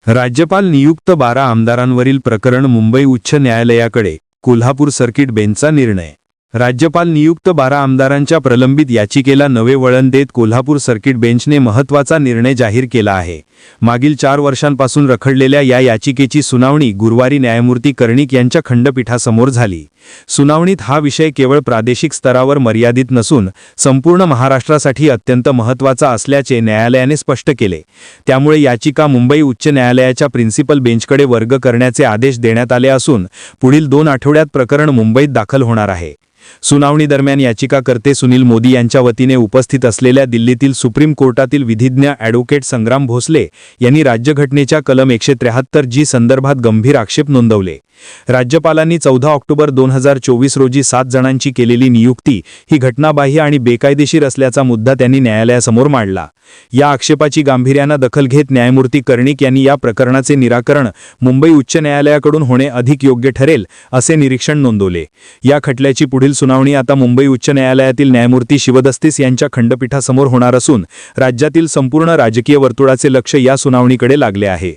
राज्यपाल नियुक्त 12 आमदारांवरील प्रकरण मुंबई उच्च न्यायालयाकडे, कोल्हापूर सर्किट बेंचचा निर्णय. राज्यपाल नियुक्त 12 आमदारांच्या प्रलंबित याचिकेला नवे वळण देत कोल्हापूर सर्किट बेंचने महत्त्वाचा निर्णय जाहीर केला आहे. मागील 4 वर्षांपासून रखडलेल्या या याचिकेची सुनावणी गुरुवारी न्यायमूर्ती कर्णिक यांच्या खंडपीठासमोर झाली. सुनावणीत हा विषय केवळ प्रादेशिक स्तरावर मर्यादित नसून संपूर्ण महाराष्ट्रासाठी अत्यंत महत्त्वाचा असल्याचे न्यायालयाने स्पष्ट केले. त्यामुळे याचिका मुंबई उच्च न्यायालयाच्या प्रिन्सिपल बेंचकडे वर्ग करण्याचे आदेश देण्यात आले असून पुढील 2 आठवड्यात प्रकरण मुंबईत दाखल होणार आहे. सुनावणी दरम्यान याचिकाकर्ते सुनील मोदी यांच्या वतीने उपस्थित असलेल्या दिल्लीतील सुप्रीम कोर्टातील विधिज्ञ ॲडव्होकेट संग्राम भोसले यांनी राज्यघटनेच्या कलम 173G संदर्भात गंभीर आक्षेप नोंदवले. राज्यपालांनी 14 ऑक्टोबर 2024 रोजी 7 जणांची केलेली नियुक्ती ही घटनाबाह्य आणि बेकायदेशीर असल्याचा मुद्दा त्यांनी न्यायालयासमोर मांडला. या आक्षेपाची गांभीर्याने दखल घेत न्यायमूर्ती कर्णिक यांनी या प्रकरणाचे निराकरण मुंबई उच्च न्यायालयाकडून होणे अधिक योग्य ठरेल असे निरीक्षण नोंदवले. या खटल्याची पुढील सुनावणी आता मुंबई उच्च न्यायालयातील न्यायमूर्ती शिवदस्तीस यांच्या खंडपीठासमोर होणार असून राज्यातील संपूर्ण राजकीय वर्तुळाचे लक्ष या सुनावणीकडे लागले आहे.